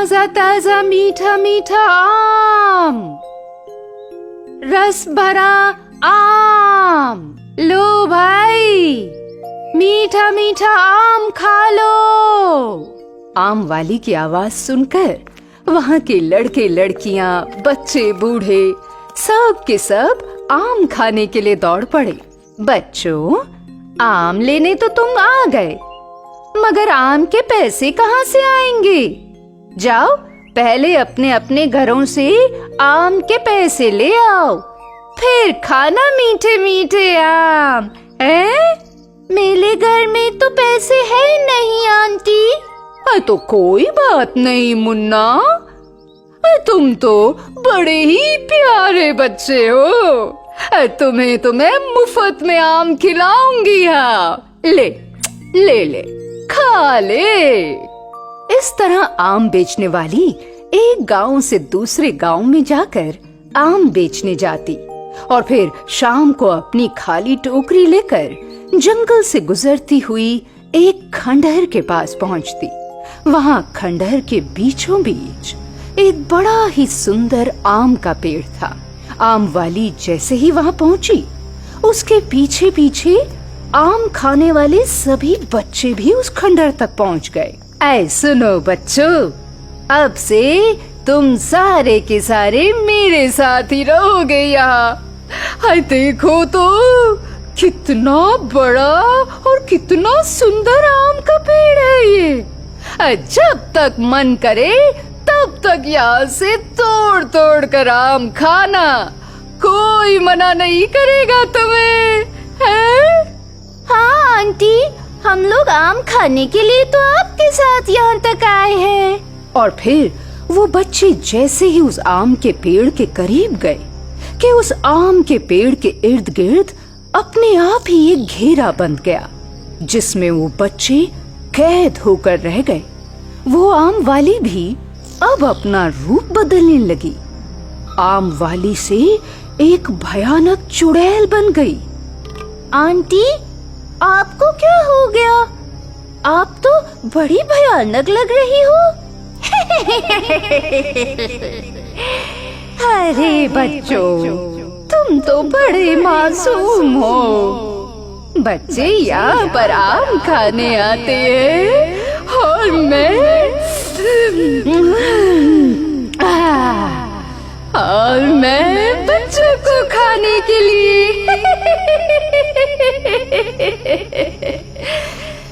ताजा ताजा मीठा मीठा आम, रस भरा आम। लो भाई, मीठा मीठा आम खा लो। आम वाली की आवाज सुनकर वहाँ के लड़के लड़कियाँ, बच्चे बूढ़े सब के सब आम खाने के लिए दौड़ पड़े। बच्चों, आम लेने तो तुम आ गए, मगर आम के पैसे कहाँ से आएंगे? जाओ, पहले अपने अपने घरों से आम के पैसे ले आओ, फिर खाना मीठे मीठे आम। मेरे घर में तो पैसे है नहीं आंटी। तो कोई बात नहीं मुन्ना, तुम तो बड़े ही प्यारे बच्चे हो। तुम्हें तो मैं मुफ्त में आम खिलाऊंगी। हाँ, ले ले ले, खा ले। इस तरह आम बेचने वाली एक गांव से दूसरे गांव में जाकर आम बेचने जाती और फिर शाम को अपनी खाली टोकरी लेकर जंगल से गुजरती हुई एक खंडहर के पास पहुंचती। वहां खंडहर के बीचों बीच एक बड़ा ही सुंदर आम का पेड़ था। आम वाली जैसे ही वहां पहुंची, उसके पीछे पीछे आम खाने वाले सभी बच्चे भी उस खंडहर तक पहुंच गए। ऐ सुनो बच्चों, अब से तुम सारे के सारे मेरे साथ ही रहोगे यहाँ। हाय देखो तो, कितना बड़ा और कितना सुंदर आम का पेड़ है ये। जब तक मन करे तब तक यहाँ से तोड़ तोड़ कर आम खाना, कोई मना नहीं करेगा तुम्हें, है? हाँ आंटी, हम लोग आम खाने के लिए तो आपके साथ यहाँ तक आए हैं। और फिर वो बच्चे जैसे ही उस आम के पेड़ के करीब गए कि उस आम के पेड़ के इर्द गिर्द अपने आप ही एक घेरा बन गया, जिसमें वो बच्चे कैद होकर रह गए। वो आम वाली भी अब अपना रूप बदलने लगी। आम वाली से एक भयानक चुड़ैल बन गई। आंटी, आपको क्या हो गया? आप तो बड़ी भयानक लग रही हो। अरे बच्चों, तुम तो बड़े मासूम हो। बच्चे यहाँ पर आम खाने आते हैं और मैं बच्चों को खाने के लिए।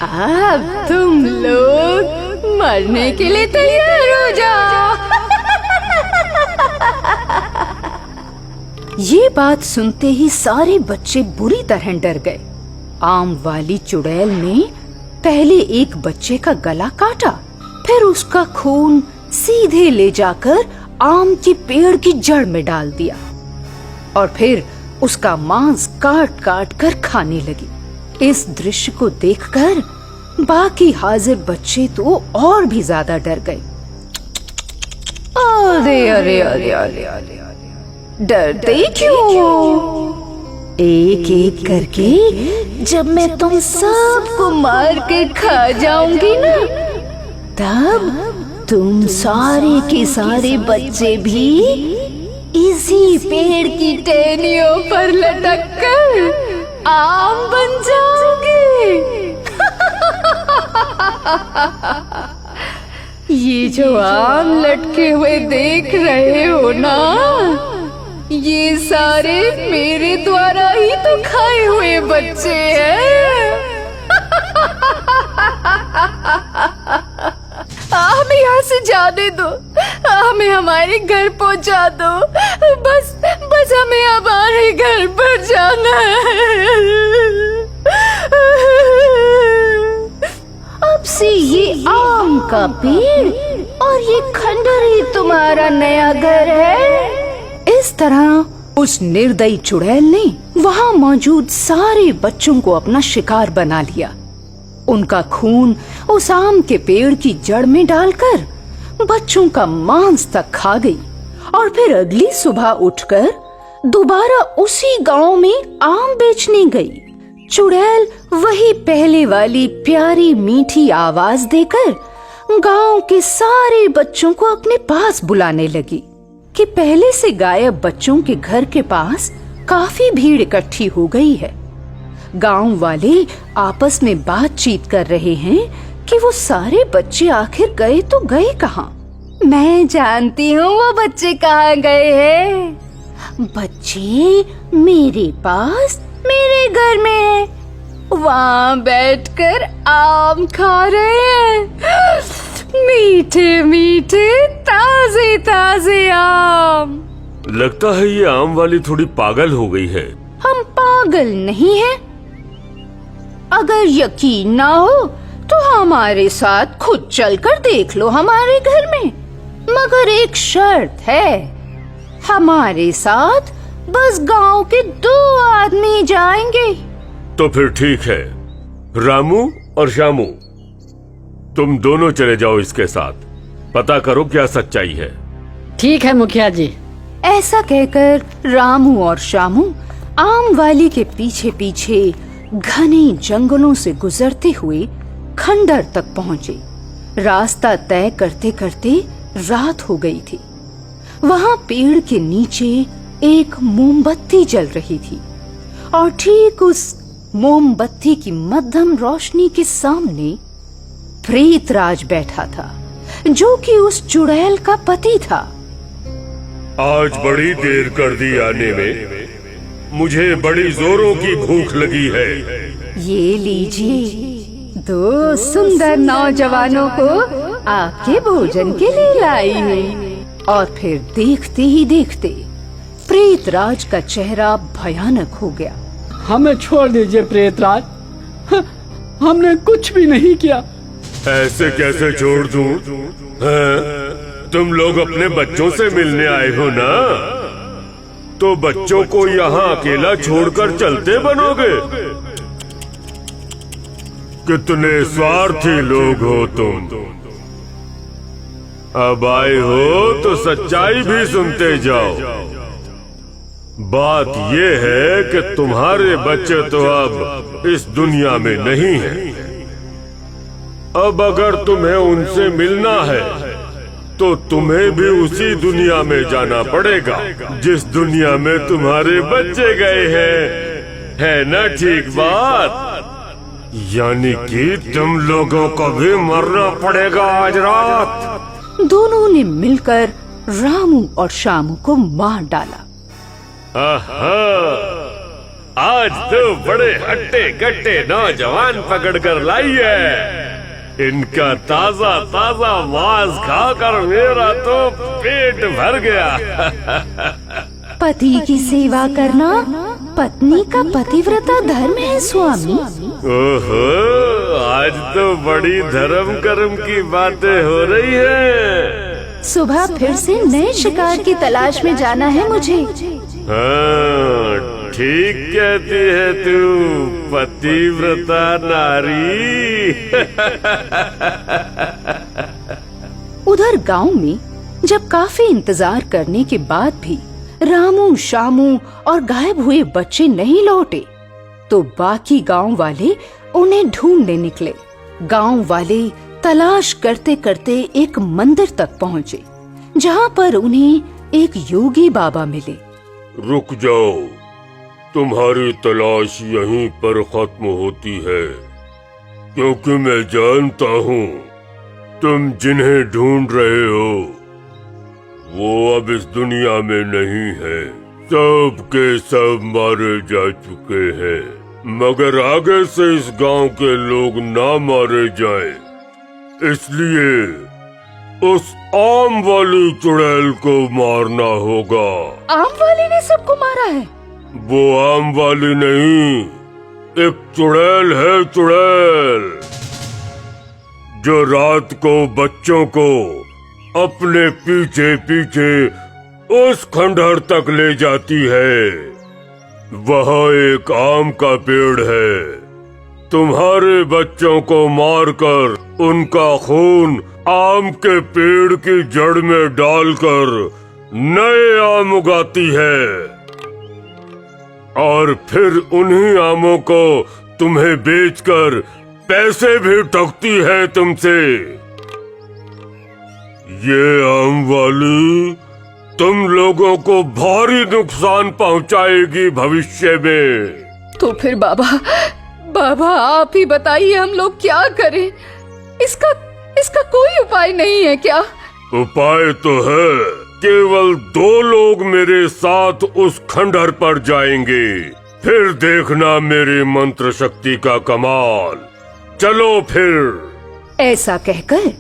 अब तुम लोग मरने के लिए तैयार हो जाओ। ये बात सुनते ही सारे बच्चे बुरी तरह डर गए। आम वाली चुड़ैल ने पहले एक बच्चे का गला काटा, फिर उसका खून सीधे ले जाकर आम के पेड़ की जड़ में डाल दिया और फिर उसका मांस काट काट कर खाने लगी। इस दृश्य को देखकर बाकी हाजिर बच्चे तो और भी ज्यादा डर गए। अरे अरे अरे अरे अरे, डरते क्यों? एक एक करके जब मैं तुम सबको मार के खा जाऊंगी ना, तब तुम सारे के सारे बच्चे भी इसी पेड़ की टहनियों पर लटक कर आम बन जाओगे। ये जो आम लटके हुए देख रहे हो ना, ये सारे मेरे द्वारा ही तो खाए हुए बच्चे हैं। हमें यहाँ से जाने दो, हमें हमारे घर पहुँचा दो। बस बस हमें हमारे घर पर जाना है। अब से ये आम का पेड़ और ये खंडहर ही तुम्हारा नया घर है। इस तरह उस निर्दयी चुड़ैल ने वहाँ मौजूद सारे बच्चों को अपना शिकार बना लिया। उनका खून उस आम के पेड़ की जड़ में डालकर बच्चों का मांस तक खा गई और फिर अगली सुबह उठकर दोबारा उसी गांव में आम बेचने गई। चुड़ैल वही पहले वाली प्यारी मीठी आवाज देकर गांव के सारे बच्चों को अपने पास बुलाने लगी कि पहले से गायब बच्चों के घर के पास काफी भीड़ इकट्ठी हो गई है। गांव वाले आपस में बातचीत कर रहे हैं कि वो सारे बच्चे आखिर गए तो गए कहाँ। मैं जानती हूँ वो बच्चे कहाँ गए हैं। बच्चे मेरे पास मेरे घर में है, वहाँ बैठकर आम खा रहे हैं, मीठे मीठे ताजे ताजे आम। लगता है ये आम वाली थोड़ी पागल हो गई है। हम पागल नहीं हैं। अगर यकीन ना हो तो हमारे साथ खुद चलकर देख लो हमारे घर में, मगर एक शर्त है, हमारे साथ बस गांव के 2 आदमी जाएंगे। तो फिर ठीक है, रामू और श्यामू, तुम दोनों चले जाओ इसके साथ, पता करो क्या सच्चाई है। ठीक है मुखिया जी। ऐसा कहकर रामू और श्यामू आम वाली के पीछे पीछे घने जंगलों से गुजरते हुए खंडर तक पहुँचे। रास्ता तय करते करते रात हो गई थी। वहाँ पेड़ के नीचे एक मोमबत्ती जल रही थी और ठीक उस मोमबत्ती की मध्यम रोशनी के सामने प्रेतराज बैठा था, जो कि उस चुड़ैल का पति था। आज बड़ी देर कर दी आने में, मुझे बड़ी जोरों की भूख लगी है। ये लीजिए, 2 सुंदर नौजवानों को आपके भोजन के लिए लाई हूँ। और फिर देखते ही देखते प्रेतराज का चेहरा भयानक हो गया। हमें छोड़ दीजिए प्रेतराज, हमने कुछ भी नहीं किया। ऐसे कैसे छोड़ दूं? हैं? तुम लोग अपने बच्चों से मिलने आए हो ना, तो बच्चों को यहाँ अकेला छोड़कर चलते बनोगे? कितने स्वार्थी लोग हो तुम। अब आए हो तो सच्चाई भी सुनते जाओ। बात ये है कि तुम्हारे बच्चे तो अब इस दुनिया में नहीं हैं। अब अगर तुम्हें उनसे मिलना है तो तुम्हें भी उसी दुनिया में जाना पड़ेगा जिस दुनिया में तुम्हारे बच्चे गए हैं। है ना ठीक बात? यानी कि तुम लोगों को भी मरना पड़ेगा आज रात। दोनों ने मिलकर रामू और श्यामू को मार डाला। आहा, आज तो बड़े हट्टे कट्टे नौजवान पकड़ कर लाई है। इनका ताजा ताजा मांस खाकर मेरा तो पेट भर गया। पति की सेवा करना पत्नी का पतिव्रता धर्म है स्वामी। ओहो, आज तो बड़ी धर्म कर्म की बातें हो रही है। सुबह फिर से नए शिकार की तलाश में जाना है मुझे। हाँ, ठीक कहती है तू पतिव्रता नारी। उधर गांव में जब काफी इंतजार करने के बाद भी रामू, श्यामू और गायब हुए बच्चे नहीं लौटे, तो बाकी गांव वाले उन्हें ढूंढने निकले। गांव वाले तलाश करते करते एक मंदिर तक पहुँचे, जहाँ पर उन्हें एक योगी बाबा मिले। रुक जाओ, तुम्हारी तलाश यहीं पर खत्म होती है, क्योंकि मैं जानता हूँ तुम जिन्हें ढूंढ रहे हो वो अब इस दुनिया में नहीं है। सब के सब मारे जा चुके हैं, मगर आगे से इस गांव के लोग ना मारे जाएं, इसलिए उस आम वाली चुड़ैल को मारना होगा। आम वाली ने सबको मारा है? वो आम वाली नहीं, एक चुड़ैल है, चुड़ैल, जो रात को बच्चों को अपने पीछे पीछे उस खंडहर तक ले जाती है। वहाँ एक आम का पेड़ है। तुम्हारे बच्चों को मारकर उनका खून आम के पेड़ की जड़ में डालकर नए आम उगाती है और फिर उन्हीं आमों को तुम्हें बेचकर पैसे भी ठगती है तुमसे। ये आम वाली तुम लोगों को भारी नुकसान पहुंचाएगी भविष्य में। तो फिर बाबा आप ही बताइए हम लोग क्या करें? इसका कोई उपाय नहीं है क्या? उपाय तो है, केवल 2 लोग मेरे साथ उस खंडहर पर जाएंगे, फिर देखना मेरी मंत्र शक्ति का कमाल। चलो फिर। ऐसा कहकर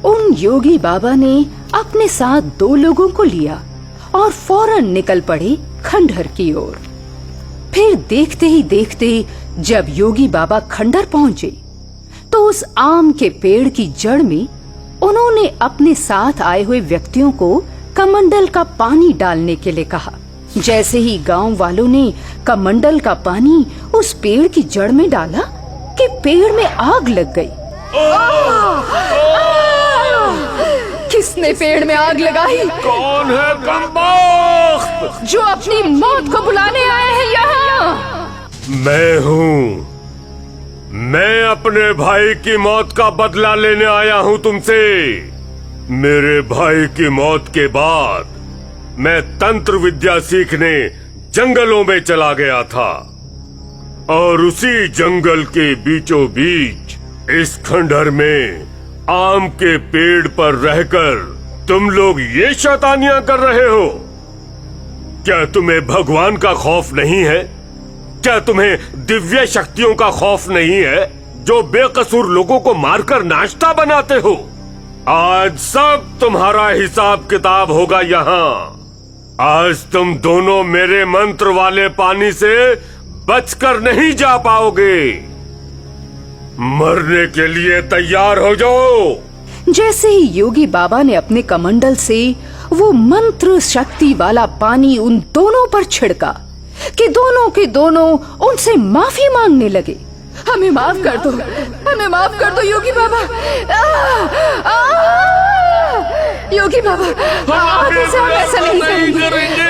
उन योगी बाबा ने अपने साथ 2 लोगों को लिया और फौरन निकल पड़े खंडहर की ओर। फिर देखते ही देखते जब योगी बाबा खंडहर पहुंचे तो उस आम के पेड़ की जड़ में उन्होंने अपने साथ आए हुए व्यक्तियों को कमंडल का पानी डालने के लिए कहा। जैसे ही गांव वालों ने कमंडल का पानी उस पेड़ की जड़ में डाला कि पेड़ में आग लग गई। किसने पेड़ में आग लगाई? कौन है कमबख्त जो अपनी मौत को बुलाने आए हैं यहाँ? मैं हूँ। मैं अपने भाई की मौत का बदला लेने आया हूँ तुमसे। मेरे भाई की मौत के बाद मैं तंत्र विद्या सीखने जंगलों में चला गया था और उसी जंगल के बीचों बीच इस खंडहर में आम के पेड़ पर रहकर तुम लोग ये शैतानियां कर रहे हो। क्या तुम्हें भगवान का खौफ नहीं है? क्या तुम्हें दिव्य शक्तियों का खौफ नहीं है जो बेकसूर लोगों को मारकर नाश्ता बनाते हो? आज सब तुम्हारा हिसाब किताब होगा यहाँ। आज तुम दोनों मेरे मंत्र वाले पानी से बचकर नहीं जा पाओगे। मरने के लिए तैयार हो जाओ। जैसे ही योगी बाबा ने अपने कमंडल से वो मंत्र शक्ति वाला पानी उन दोनों पर छिड़का कि दोनों के दोनों उनसे माफी मांगने लगे। हमें माफ कर दो, हमें माफ कर दो योगी बाबा। योगी बाबा आगे से हम ऐसा नहीं करेंगे।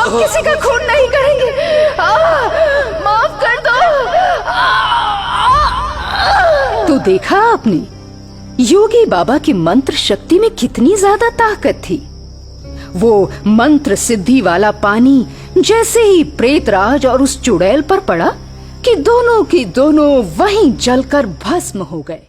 हम किसी का खून नहीं करेंगे। माफ कर दो। तो देखा आपने योगी बाबा की मंत्र शक्ति में कितनी ज्यादा ताकत थी। वो मंत्र सिद्धि वाला पानी जैसे ही प्रेतराज और उस चुड़ैल पर पड़ा कि दोनों की दोनों वहीं जलकर भस्म हो गए।